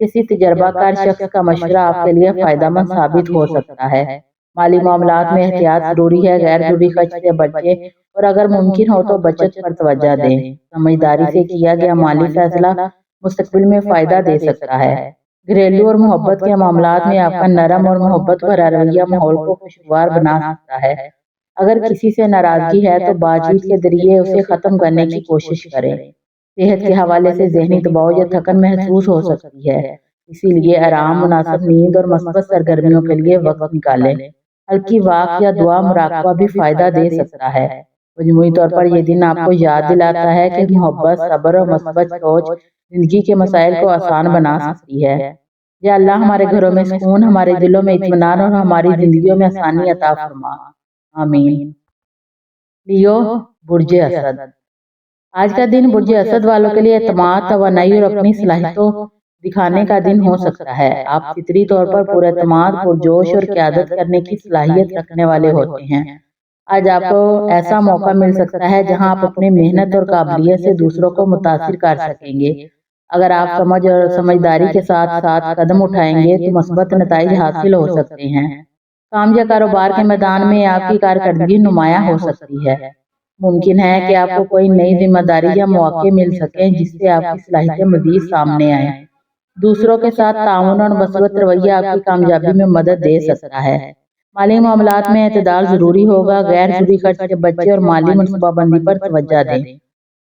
کسی تجربہ کار شخص کا مشورہ آپ کے لیے فائدہ مند ثابت ہو سکتا ہے۔ مالی معاملات میں احتیاط ضروری ہے، غیر ضروری خرچ سے بچیں اور اگر ممکن ہو تو بچت پر توجہ دیں۔ سمجھداری سے کیا گیا مالی فیصلہ مستقبل میں فائدہ دے سکتا ہے۔ گھریلو اور محبت کے معاملات میں آپ کا نرم اور محبت بھرا رویہ ماحول کو خوشگوار بنا سکتا ہے۔ اگر کسی سے ناراضگی ہے تو بات چیت کے ذریعے اسے ختم کرنے کی کوشش کریں۔ صحت کے حوالے سے ذہنی دباؤ یا تھکن محسوس ہو سکتی ہے، اسی لیے آرام، مناسب نیند اور مثبت سرگرمیوں کے لیے وقت نکالیں۔ ہلکی واک یا دعا مراقبہ بھی فائدہ دے سکتا ہے۔ مجموعی طور پر یہ دن آپ کو یاد دلاتا ہے کہ محبت، صبر اور مثبت سوچ زندگی کے مسائل کو آسان بنا سکتی ہے۔ یا اللہ ہمارے گھروں میں سکون، ہمارے دلوں میں اطمینان اور ہماری زندگیوں میں آسانی عطا فرما۔ آمین۔ لیو، برج اسد۔ آج کا دن برج اسد والوں کے لیے اعتماد، توانائی اور اپنی صلاحیتوں دکھانے کا دن ہو سکتا ہے۔ آپ فطری طور پر پورے اعتماد، پرجوش اور قیادت کرنے کی صلاحیت رکھنے والے ہوتے ہیں۔ آج آپ کو ایسا موقع مل سکتا ہے جہاں آپ اپنی محنت اور قابلیت سے دوسروں کو متاثر کر سکیں گے۔ اگر آپ سمجھ اور سمجھداری کے ساتھ ساتھ قدم اٹھائیں گے تو مثبت نتائج حاصل ہو سکتے ہیں۔ کام یا کاروبار کے میدان میں آپ کی کارکردگی نمایاں ہو سکتی ہے۔ ممکن ہے کہ آپ کو کوئی نئی ذمہ داری یا مواقع مل سکیں جس سے آپ کی صلاحیتیں مزید سامنے آئیں۔ دوسروں کے ساتھ تعاون اور مثبت رویہ آپ کی کامیابی میں مدد دے سکتا ہے۔ مالی معاملات میں اعتدال ضروری ہوگا، غیر ضروری خرچ سے بچیں اور مالی منصوبہ بندی پر توجہ دیں۔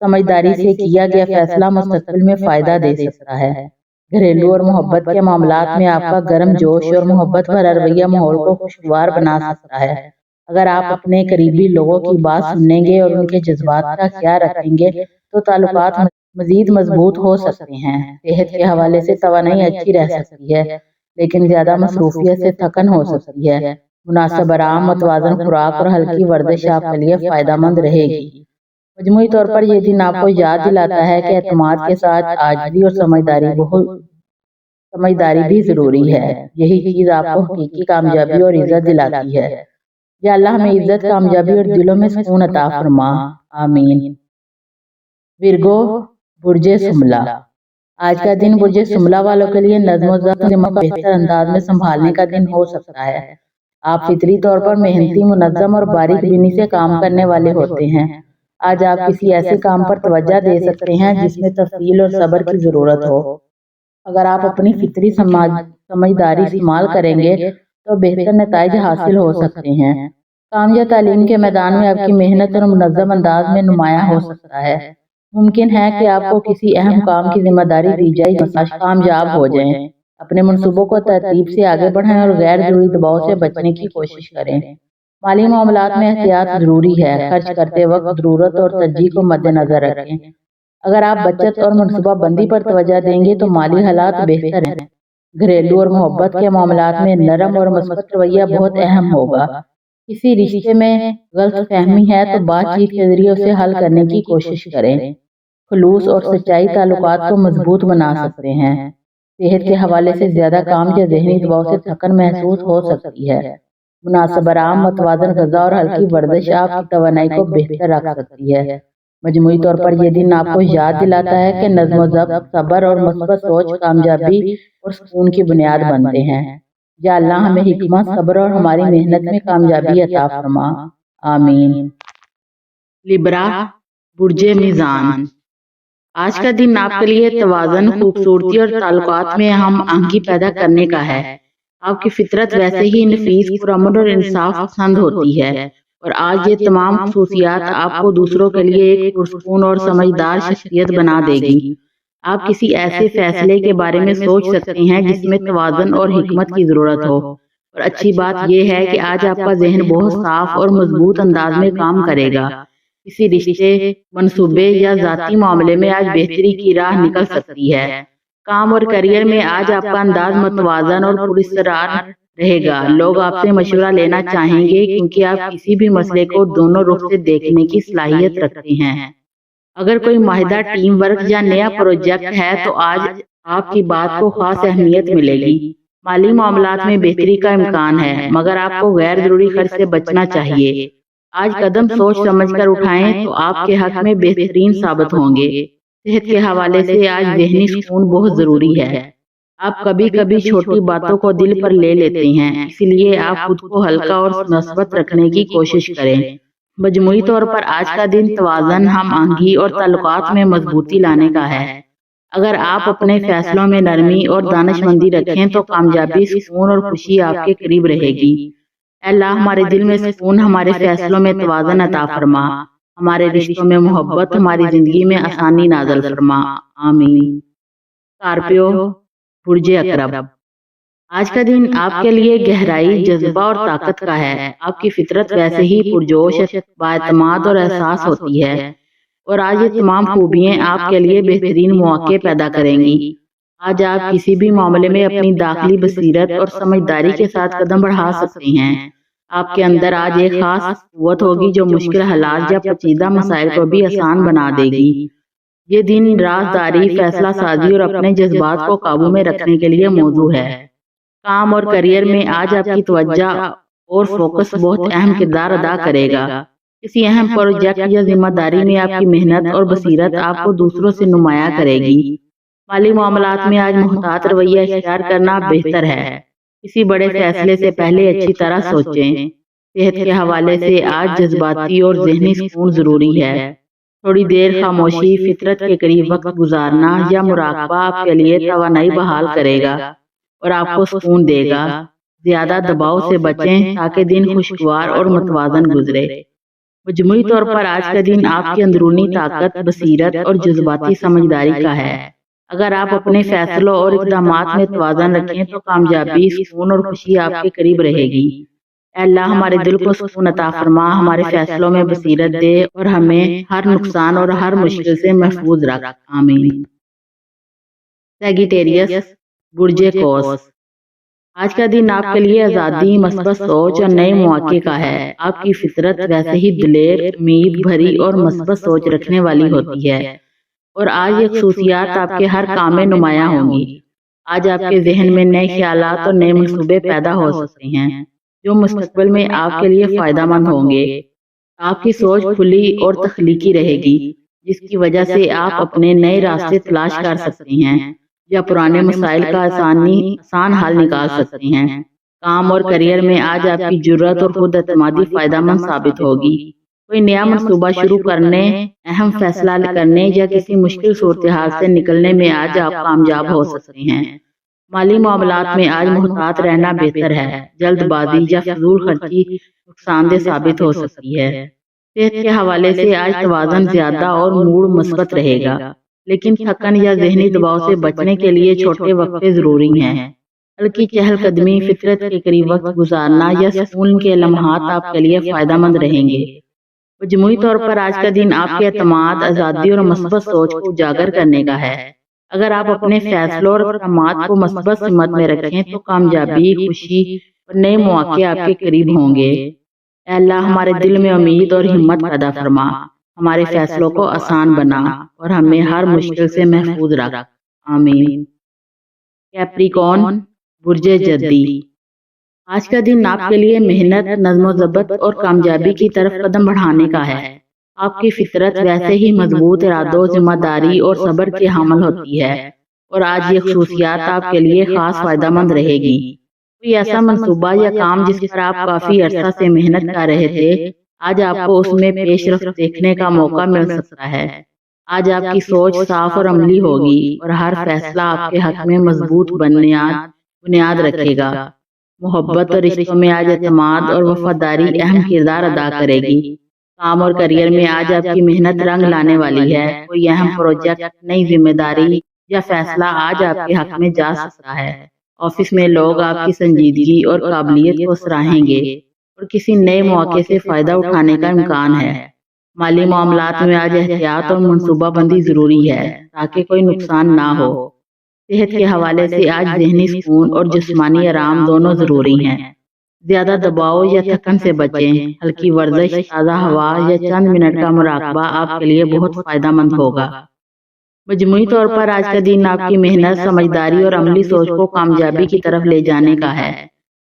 سمجھداری سے کیا گیا فیصلہ مستقبل میں فائدہ دے سکتا ہے۔ گھریلو اور محبت کے معاملات میں آپ کا گرم جوش اور محبت بھرا رویہ ماحول کو خوشگوار بنا سکتا ہے۔ اگر آپ اپنے قریبی لوگوں کی بات سنیں گے اور ان کے جذبات کا خیال رکھیں گے تو تعلقات مزید مضبوط ہو سکتے ہیں۔ صحت کے حوالے سے توانائی اچھی رہ سکتی ہے، لیکن زیادہ مصروفیت سے تھکن ہو سکتی ہے۔ مناسب آرام، متوازن خوراک اور ہلکی ورزش آپ کے لیے فائدہ مند رہے گی۔ مجموعی طور پر یہ دن آپ کو یاد دلاتا ہے کہ اعتماد کے ساتھ عاجزی اور سمجھداری بھی ضروری ہے۔ یہی چیز آپ کو حقیقی کامیابی اور عزت دلاتی ہے۔ یا اللہ ہمیں عزت، کامیابی اور دلوں میں سکون عطا فرما۔ آمین۔ ورگو، برج شملہ۔ آج کا دن برج شملہ والوں کے لیے نظم و ضبط کو بہتر انداز میں سنبھالنے کا دن ہو سکتا ہے۔ آپ فطری طور پر محنتی، منظم اور باریک بینی سے کام کرنے والے ہوتے ہیں۔ آج آپ کسی ایسے کام پر توجہ دے سکتے ہیں جس میں تفصیل اور صبر کی ضرورت ہو۔ اگر آپ اپنی فطری سمجھداری استعمال کریں گے تو بہتر نتائج حاصل ہو سکتے ہیں۔ کام یا تعلیم کے میدان میں آپ کی محنت اور منظم انداز میں نمایاں ہو سکتا ہے۔ ممکن ہے کہ آپ کو کسی اہم کام کی ذمہ داری دی جائے جس میں آپ کامیاب ہو جائیں۔ اپنے منصوبوں کو ترتیب سے آگے بڑھائیں اور غیر ضروری دباؤ سے بچنے کی کوشش کریں۔ مالی معاملات میں احتیاط ضروری ہے، خرچ کرتے وقت ضرورت اور ترجیح کو مد نظر رکھیں۔ اگر آپ بچت اور منصوبہ بندی پر توجہ دیں گے تو مالی حالات بہتر ہیں۔ گھریلو اور محبت کے معاملات میں نرم اور مثبت رویہ بہت اہم ہوگا۔ کسی رشتے میں غلط فہمی ہے تو بات چیت کے ذریعے اسے حل کرنے کی کوشش کریں۔ خلوص اور سچائی تعلقات کو مضبوط بنا سکتے ہیں۔ صحت کے حوالے سے زیادہ کام یا ذہنی دباؤ سے تھکن محسوس ہو سکتی ہے۔ مناسب آرام، متوازن غذا اور ہلکی ورزش آپ کی توانائی کو بہتر رکھ سکتی ہے۔ مجموعی طور پر یہ دن آپ کو یاد دلاتا ہے کہ نظم و ضبط، صبر اور مثبت سوچ کامیابی اور سکون کی بنیاد بنتے ہیں۔ یا اللہ ہمیں حکمت، صبر اور ہماری محنت میں کامیابی عطا فرما۔ آمین۔ لبرا، برج میزان۔ آج کا دن آپ کے لیے توازن، خوبصورتی اور تعلقات میں ہم آہنگی پیدا کرنے کا ہے۔ آپ کی فطرت ویسے ہی نفیس، پرامن اور انصاف پسند ہوتی ہے اور آج یہ تمام خصوصیات آپ کو دوسروں کے لیے ایک پرسکون اور سمجھدار شخصیت بنا دے گی۔ آپ کسی ایسے فیصلے کے بارے میں سوچ سکتے ہیں جس میں توازن اور حکمت کی ضرورت ہو، اور اچھی بات یہ ہے کہ آج آپ کا ذہن بہت صاف اور مضبوط انداز میں کام کرے گا۔ کسی رشتے، منصوبے یا ذاتی معاملے میں آج بہتری کی راہ نکل سکتی ہے۔ کام اور کیریئر میں آج آپ کا انداز متوازن اور پراسرار رہے گا۔ لوگ آپ سے مشورہ لینا چاہیں گے کیونکہ آپ کسی بھی مسئلے کو دونوں رخ سے دیکھنے کی صلاحیت رکھتے ہیں۔ اگر کوئی معاہدہ، ٹیم ورک یا نیا پروجیکٹ ہے تو آج آپ کی بات کو خاص اہمیت ملے گی۔ مالی معاملات میں بہتری کا امکان ہے، مگر آپ کو غیر ضروری خرچ سے بچنا چاہیے۔ آج قدم سوچ سمجھ کر اٹھائیں تو آپ کے حق میں بہترین ثابت ہوں گے۔ صحت کے حوالے سے آج ذہنی سکون بہت ضروری ہے۔ آپ کبھی کبھی چھوٹی باتوں کو دل پر لے لیتے ہیں، اس لیے آپ خود کو ہلکا اور مثبت رکھنے کی کوشش کریں۔ مجموعی طور پر آج کا دن توازن، ہم آہنگی اور تعلقات میں مضبوطی لانے کا ہے۔ اگر آپ اپنے فیصلوں میں نرمی اور دانش مندی رکھیں تو کامیابی، سکون اور خوشی آپ کے قریب رہے گی۔ اے اللہ، ہمارے دل میں سکون، ہمارے فیصلوں میں توازن عطا فرما، ہمارے رشتوں میں محبت، ہماری زندگی میں آسانی نازل فرما، آمین۔ اسکارپیو، برج اقرب۔ آج کا دن آپ کے لیے گہرائی، جذبہ اور طاقت کا ہے۔ آپ کی فطرت ویسے ہی پرجوش، بااعتماد اور احساس ہوتی ہے، اور آج یہ تمام خوبیاں آپ کے لیے بہترین مواقع پیدا کریں گی۔ آج آپ کسی بھی معاملے میں اپنی داخلی بصیرت اور سمجھداری کے ساتھ قدم بڑھا سکتے ہیں۔ آپ کے اندر آج ایک خاص قوت ہوگی جو مشکل حالات یا پیچیدہ مسائل کو بھی آسان بنا دے گی۔ یہ دن رازداری، فیصلہ سازی اور اپنے جذبات کو قابو میں رکھنے کے لیے موزوں ہے۔ کام اور کریئر میں آج آپ کی توجہ اور فوکس بہت اہم کردار ادا کرے گا۔ کسی اہم پروجیکٹ یا ذمہ داری میں آپ کی محنت اور بصیرت آپ کو دوسروں سے نمایاں کرے گی۔ مالی معاملات میں آج محتاط رویہ اختیار کرنا بہتر ہے۔ کسی بڑے فیصلے سے پہلے اچھی طرح سوچیں۔ صحت کے حوالے سے آج جذباتی اور ذہنی سکون ضروری ہے۔ تھوڑی دیر خاموشی، فطرت کے قریب وقت گزارنا یا مراقبہ آپ کے لیے توانائی بحال کرے گا اور آپ کو سکون دے گا۔ زیادہ دباؤ سے بچیں تاکہ دن خوشگوار اور متوازن گزرے۔ مجموعی طور پر آج کا دن آپ کی اندرونی طاقت، بصیرت اور جذباتی سمجھداری کا ہے۔ اگر آپ اپنے فیصلوں اور اقدامات میں توازن رکھیں تو کامیابی، سکون اور خوشی آپ کے قریب رہے گی۔ اے اللہ، ہمارے دل کو سکون عطا فرما، ہمارے فیصلوں میں بصیرت دے اور ہمیں ہر نقصان اور ہر مشکل سے محفوظ رکھ، آمین۔ سیگیٹیریس، برج قوس۔ آج کا دن آپ کے لیے آزادی، مثبت سوچ اور نئے مواقع کا ہے۔ آپ کی فطرت ویسے ہی دلیر، امید بھری اور مثبت سوچ رکھنے والی ہوتی ہے، اور آج یہ خصوصیات آپ کے ہر کام میں نمایاں ہوں گی۔ آج آپ کے ذہن میں نئے خیالات اور نئے منصوبے پیدا ہو سکتے ہیں جو مستقبل میں آپ کے لیے فائدہ مند ہوں گے۔ آپ کی سوچ کھلی اور تخلیقی رہے گی، جس کی وجہ سے آپ اپنے نئے راستے تلاش کر سکتے ہیں یا پرانے مسائل کا آسان حل نکال سکتے ہیں۔ کام اور کریئر میں آج آپ کی جرأت اور خود اعتمادی فائدہ مند ثابت ہوگی۔ کوئی نیا منصوبہ شروع کرنے، اہم فیصلہ کرنے یا کسی مشکل صورتحال سے نکلنے میں آج آپ کامیاب ہو سکتے ہیں۔ مالی معاملات میں آج محتاط رہنا بہتر ہے۔ جلد بازی یا فضول خرچی نقصان دہ ثابت ہو سکتی ہے۔ صحت کے حوالے سے آج توازن زیادہ اور موڈ مثبت رہے گا، لیکن تھکن یا ذہنی دباؤ سے بچنے کے لیے چھوٹے وقفے ضروری ہیں۔ ہلکی چہل قدمی، فطرت کے قریب وقت گزارنا یا سکون کے لمحات آپ کے لیے فائدہ مند رہیں گے۔ مجموعی طور پر آج کا دن آپ کے اعتماد، آزادی اور مثبت سوچ کو اجاگر کرنے کا ہے۔ اگر آپ اپنے فیصلوں اور اقدامات کو مثبت سمت میں رکھیں تو کامیابی، خوشی اور نئے مواقع آپ کے قریب ہوں گے۔ اے اللہ، ہمارے دل میں امید اور ہمت پیدا فرما، ہمارے فیصلوں کو آسان بنا اور ہمیں ہر مشکل سے محفوظ رکھ، آمین۔ کیپریکون، برج جدی۔ آج کا دن آپ کے لیے محنت، نظم و ضبط اور کامیابی کی طرف قدم بڑھانے کا ہے۔ آپ کی فطرت ویسے ہی مضبوط ارادوں، ذمہ داری اور صبر کی حامل ہوتی ہے، اور آج یہ خصوصیات آپ کے لیے خاص فائدہ مند رہے گی۔ کوئی ایسا منصوبہ یا کام جس پر آپ کافی عرصہ سے محنت کر رہے تھے، آج آپ کو اس میں پیش رفت دیکھنے کا موقع مل سکتا ہے۔ آج آپ کی سوچ صاف اور عملی ہوگی اور ہر فیصلہ آپ کے حق میں مضبوط بنیاد رکھے گا۔ محبت اور رشتوں میں آج اعتماد اور وفاداری اہم کردار ادا کرے گی۔ کام اور کریئر میں آج آپ کی محنت رنگ لانے والی ہے۔ کوئی اہم پروجیکٹ، نئی ذمہ داری یا فیصلہ آج آپ کے حق میں جا سکتا ہے۔ آفس میں لوگ آپ کی سنجیدگی اور قابلیت کو سراہیں گے اور کسی نئے موقع سے فائدہ اٹھانے کا امکان ہے۔ مالی معاملات میں آج احتیاط اور منصوبہ بندی ضروری ہے تاکہ کوئی نقصان نہ ہو۔ صحت کے حوالے سے آج ذہنی سکون اور جسمانی آرام دونوں ضروری ہیں۔ زیادہ دباؤ یا تھکن سے بچیں۔ ہلکی ورزش، تازہ ہوا یا چند منٹ کا مراقبہ آپ کے لیے بہت فائدہ مند ہوگا۔ مجموعی طور پر آج کا دن آپ کی محنت، سمجھداری اور عملی سوچ کو کامیابی کی طرف لے جانے کا ہے۔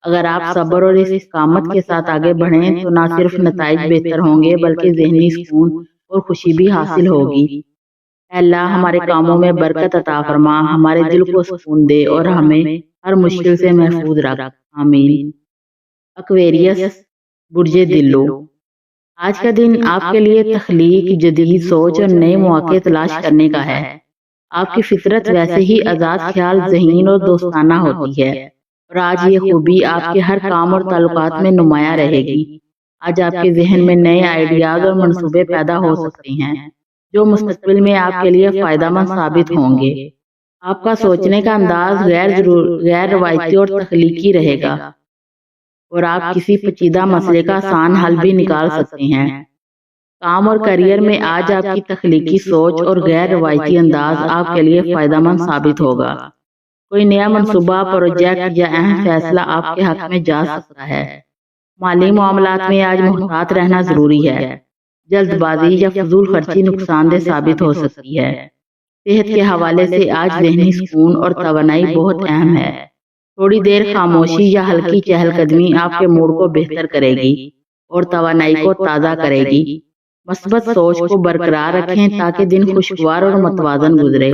اگر آپ صبر اور استقامت کے ساتھ آگے بڑھیں تو نہ صرف نتائج بہتر ہوں گے بلکہ ذہنی سکون اور خوشی بھی حاصل ہوگی۔ اے اللہ ہمارے کاموں میں برکت عطا فرما، ہمارے دل کو سکون دے اور ہمیں ہر مشکل سے محفوظ رکھ، آمین۔ ایکویریس برج دلو، آج کا دن آپ کے لیے تخلیق، جدید سوچ اور نئے مواقع تلاش کرنے کا ہے۔ آپ کی فطرت ویسے ہی آزاد خیال، ذہین اور دوستانہ ہوتی ہے، اور آج یہ خوبی آپ کے ہر کام اور تعلقات میں نمایاں رہے گی۔ آج آپ کے ذہن میں نئے آئیڈیاز اور منصوبے پیدا ہو سکتے ہیں جو مستقبل میں آپ کے لیے فائدہ مند ثابت ہوں گے۔ آپ کا سوچنے کا انداز غیر روایتی اور تخلیقی رہے گا، اور آپ کسی پیچیدہ مسئلے کا آسان حل بھی نکال سکتے ہیں۔ کام اور کیریئر میں آج آپ کی تخلیقی سوچ اور غیر روایتی انداز آپ کے لیے فائدہ مند ثابت ہوگا۔ کوئی نیا منصوبہ، پروجیکٹ یا اہم فیصلہ آپ کے حق میں جا سکتا ہے۔ مالی معاملات میں آج محتاط رہنا ضروری ہے۔ جلد بازی یا فضول خرچی نقصان دہ ثابت ہو سکتی ہے۔ صحت کے حوالے سے آج ذہنی سکون اور توانائی بہت اہم ہے۔ تھوڑی دیر خاموشی یا ہلکی چہل قدمی آپ کے موڈ کو بہتر کرے گی اور توانائی کو تازہ کرے گی۔ مثبت سوچ کو برقرار رکھیں تاکہ دن خوشگوار اور متوازن گزرے۔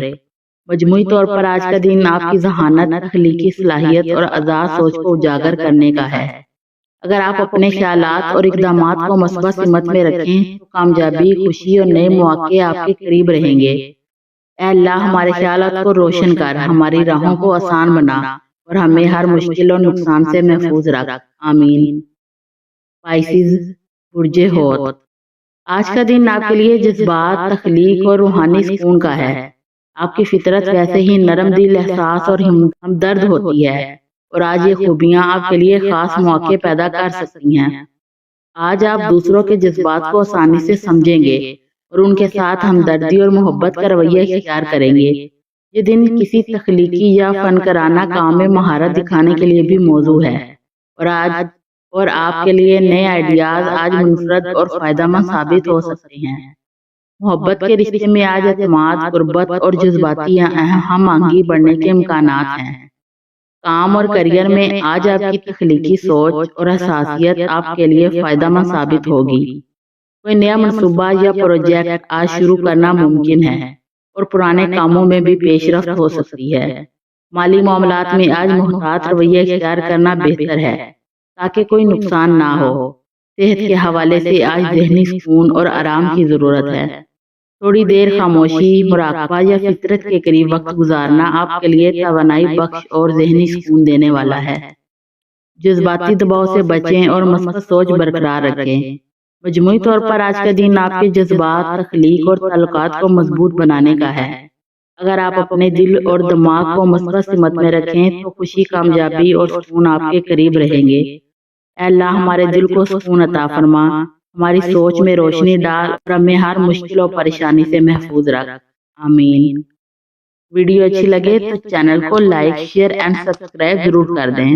مجموعی طور پر آج کا دن آپ کی ذہانت، تخلیقی صلاحیت اور آزاد سوچ کو اجاگر کرنے کا ہے۔ اگر آپ اپنے خیالات اور اقدامات کو مثبت سمت میں رکھیں تو کامیابی، خوشی اور نئے مواقع آپ کے قریب رہیں گے۔ اے اللہ ہمارے خیالات کو روشن کر، ہماری راہوں کو آسان بنا اور ہمیں ہر مشکل اور نقصان سے محفوظ رکھ، آمین۔ پائسیز برج حوت، آج کا دن آپ کے لیے جذبات، تخلیق اور روحانی سکون کا ہے۔ آپ کی فطرت ویسے ہی نرم دل، احساس اور ہمدرد ہوتی ہے، اور آج یہ خوبیاں آپ کے لیے خاص مواقع پیدا کر سکتی ہیں۔ آج آپ دوسروں کے جذبات کو آسانی سے سمجھیں گے اور ان کے ساتھ ہمدردی اور محبت کا رویہ اختیار کریں گے۔ یہ دن کسی تخلیقی یا فنکارانہ کام میں مہارت دکھانے کے لیے بھی موزوں ہے، اور آپ کے لیے نئے آئیڈیاز آج منفرد اور فائدہ مند ثابت ہو سکتے ہیں۔ محبت کے رشتے میں آج اعتماد، قربت اور جذباتی ہم آہنگی بڑھنے کے امکانات ہیں۔ کام اور کیریئر میں آج آپ کی تخلیقی سوچ اور حساسیت آپ کے لیے فائدہ مند ثابت ہوگی۔ کوئی نیا منصوبہ یا پروجیکٹ آج شروع کرنا ممکن ہے اور پرانے کاموں میں بھی پیش رفت ہو سکتی ہے۔ مالی معاملات میں آج محتاط رویہ اختیار کرنا بہتر ہے تاکہ کوئی نقصان نہ ہو۔ صحت کے حوالے سے آج ذہنی سکون اور آرام کی ضرورت ہے۔ تھوڑی دیر خاموشی، مراقبہ یا فطرت کے قریب وقت گزارنا آپ کے لیے توانائی بخش اور ذہنی سکون دینے والا ہے۔ جذباتی دباؤ سے بچیں اور مثبت سوچ برقرار رکھیں۔ مجموعی طور پر آج کا دن آپ کے جذبات، تخلیق اور تعلقات کو مضبوط بنانے کا ہے۔ اگر آپ اپنے دل اور دماغ کو مثبت سمت میں رکھیں تو خوشی، کامیابی اور سکون آپ کے قریب رہیں گے۔ اے اللہ ہمارے دل کو سکون عطا فرما، ہماری سوچ میں روشنی ڈال اور ہمیں ہر مشکل اور پریشانی سے محفوظ رکھ، آمین۔ ویڈیو اچھی لگے تو چینل کو لائک، شیئر اینڈ سبسکرائب ضرور کر دیں۔